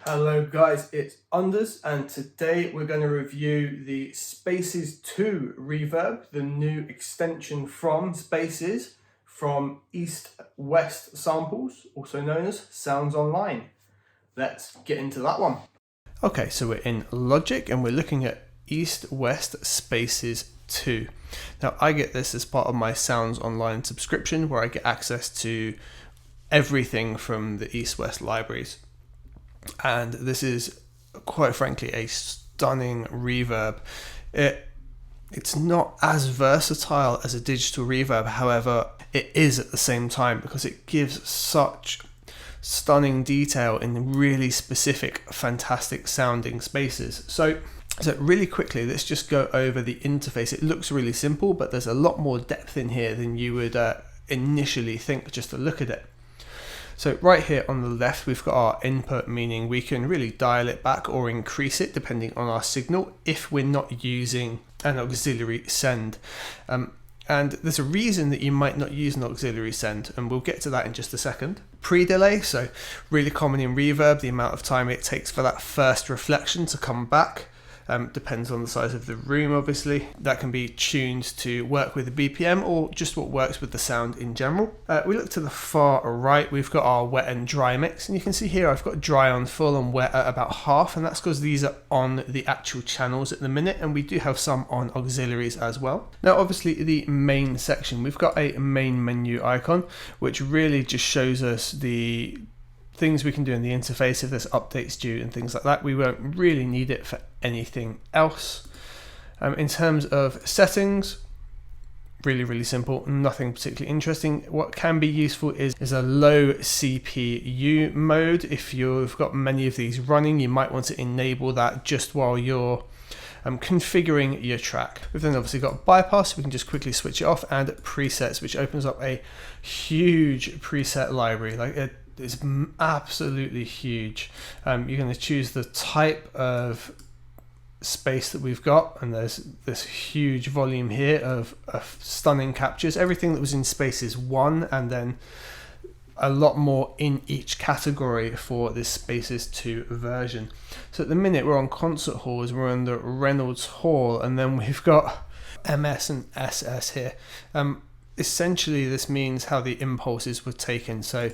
Hello guys, it's Unders, and today we're going to review the Spaces II reverb, the new extension from Spaces from EastWest Samples, also known as Sounds Online. Let's get into that one. Okay, so we're in Logic and we're looking at EastWest Spaces II. Now I get this as part of my Sounds Online subscription where I get access to everything from the EastWest libraries. And this is, quite frankly, a stunning reverb. It's not as versatile as a digital reverb, however, it is at the same time because it gives such stunning detail in really specific, fantastic sounding spaces. So really quickly, let's just go over the interface. It looks really simple, but there's a lot more depth in here than you would initially think just to look at it. So right here on the left, we've got our input, meaning we can really dial it back or increase it depending on our signal if we're not using an auxiliary send. And there's a reason that you might not use an auxiliary send, and we'll get to that in just a second. Pre-delay, so really common in reverb, the amount of time it takes for that first reflection to come back. Depends on the size of the room, obviously. That can be tuned to work with the BPM or just what works with the sound in general. We look to the far right, we've got our wet and dry mix, and you can see here I've got dry on full and wet at about half, and that's because these are on the actual channels at the minute, and we do have some on auxiliaries as well. Now obviously the main section, we've got a main menu icon which really just shows us the things we can do in the interface if there's updates due and things like that. We won't really need it for anything else. In terms of settings, really simple, nothing particularly interesting. What can be useful is a low CPU mode. If you've got many of these running, you might want to enable that just while you're configuring your track. We've then obviously got bypass, so we can just quickly switch it off, and presets, which opens up a huge preset library. It's absolutely huge. You're going to choose the type of space that we've got, and there's this huge volume here of stunning captures, everything that was in Spaces 1, and then a lot more in each category for this Spaces 2 version. So at the minute we're on concert halls, we're on the Reynolds Hall, and then we've got MS and SS here. Essentially this means how the impulses were taken. So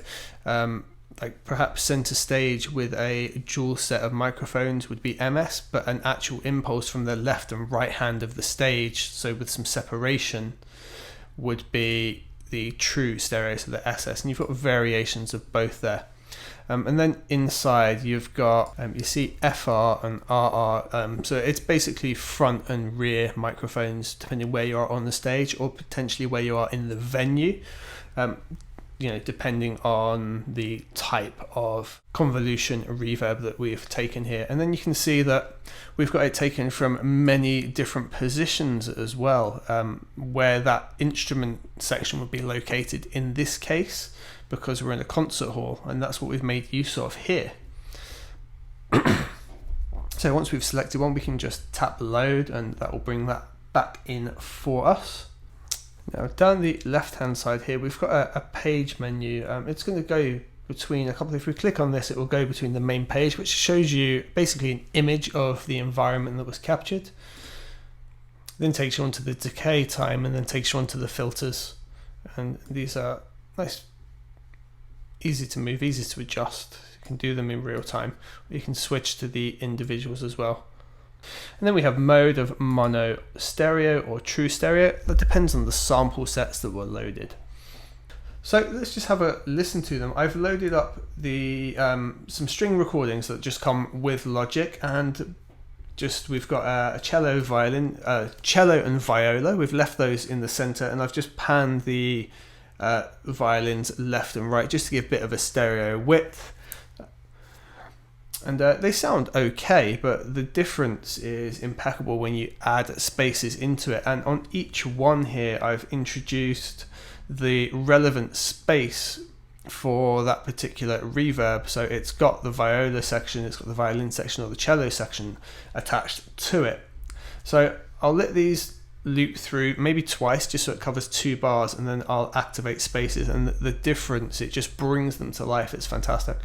like perhaps center stage with a dual set of microphones would be MS, but an actual impulse from the left and right hand of the stage, so with some separation, would be the true stereo, so the SS, and you've got variations of both there. And then inside you've got, you see FR and RR, so it's basically front and rear microphones depending where you are on the stage or potentially where you are in the venue, depending on the type of convolution reverb that we've taken here. And then you can see that we've got it taken from many different positions as well, where that instrument section would be located in this case, because we're in a concert hall, and that's what we've made use of here. So once we've selected one, we can just tap load, and that will bring that back in for us. Now down the left hand side here, we've got a page menu. It's going to go between a couple. If we click on this, it will go between the main page, which shows you basically an image of the environment that was captured, then takes you onto the decay time, and then takes you onto the filters. And these are nice, easy to move, easy to adjust. You can do them in real time. You can switch to the individuals as well. And then we have mode of mono stereo or true stereo. That depends on the sample sets that were loaded. So let's just have a listen to them. I've loaded up the some string recordings that just come with Logic, and we've got a cello, violin, cello and viola. We've left those in the center, and I've just panned the violins left and right just to give a bit of a stereo width. And they sound okay, but the difference is impeccable when you add spaces into it. And on each one here, I've introduced the relevant space for that particular reverb. So it's got the viola section, it's got the violin section or the cello section attached to it. So I'll let these loop through maybe twice just so it covers 2 bars, and then I'll activate spaces, and the difference, it just brings them to life. It's fantastic.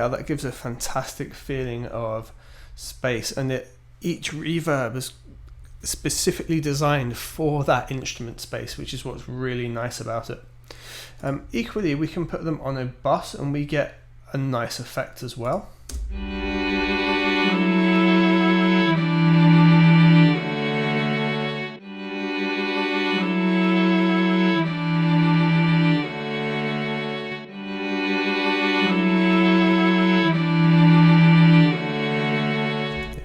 how that gives a fantastic feeling of space, and each reverb is specifically designed for that instrument space, which is what's really nice about it. Equally, we can put them on a bus and we get a nice effect as well.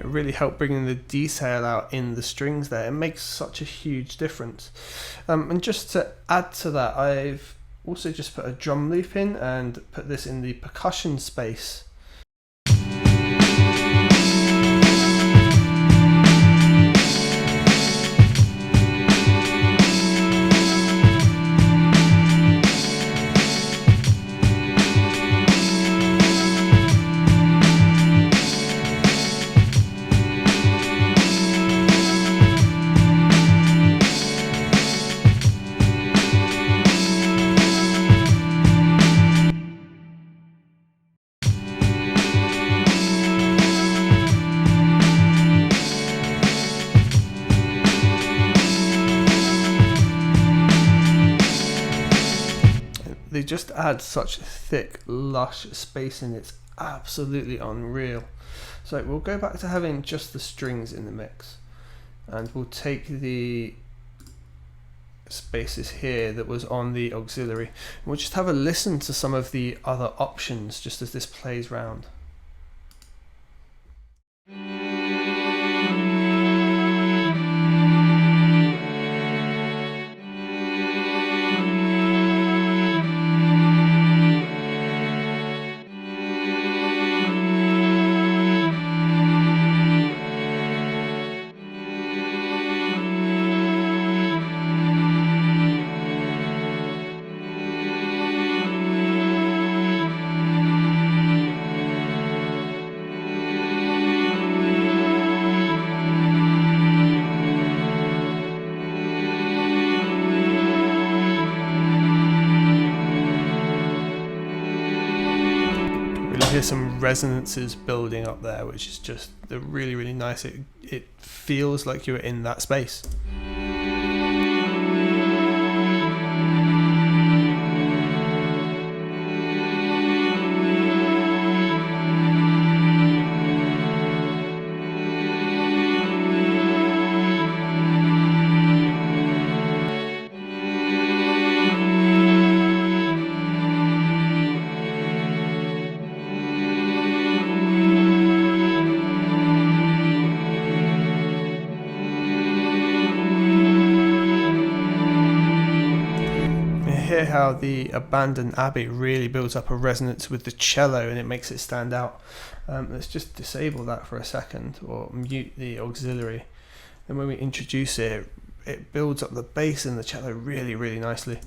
Really help bringing the detail out in the strings there. It makes such a huge difference. And just to add to that, I've also just put a drum loop in and put this in the percussion space. They just add such thick, lush spacing. It's absolutely unreal. So we'll go back to having just the strings in the mix, and we'll take the spaces here that was on the auxiliary, and we'll just have a listen to some of the other options just as this plays round. Hear some resonances building up there, which is just really, really nice. It feels like you're in that space. Hear how the abandoned abbey really builds up a resonance with the cello and it makes it stand out. Let's just disable that for a second, or mute the auxiliary. And when we introduce it, it builds up the bass and the cello really, really nicely.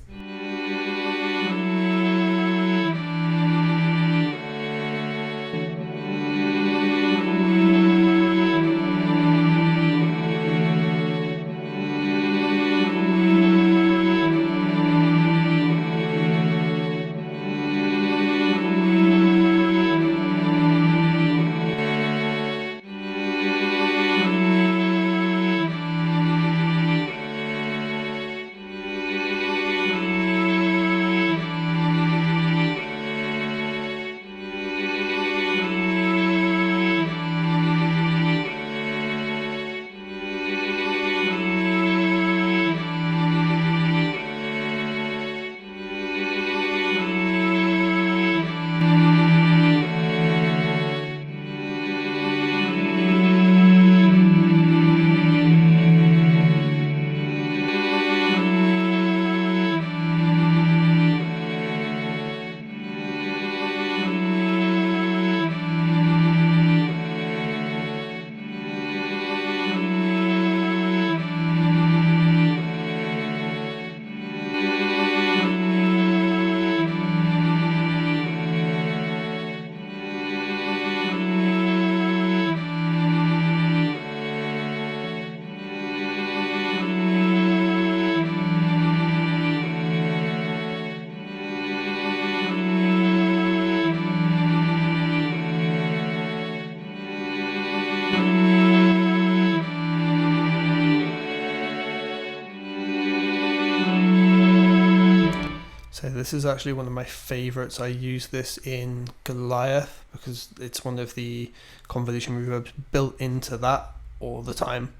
this is actually one of my favorites. I use this in Goliath because it's one of the convolution reverbs built into that all the time.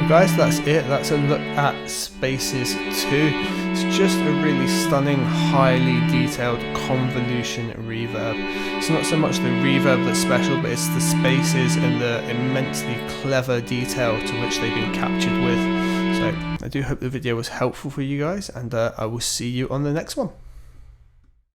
Guys, that's it. That's a look at Spaces 2. It's just a really stunning, highly detailed convolution reverb. It's not so much the reverb that's special, but it's the spaces and the immensely clever detail to which they've been captured with. So I do hope the video was helpful for you guys, and I will see you on the next one.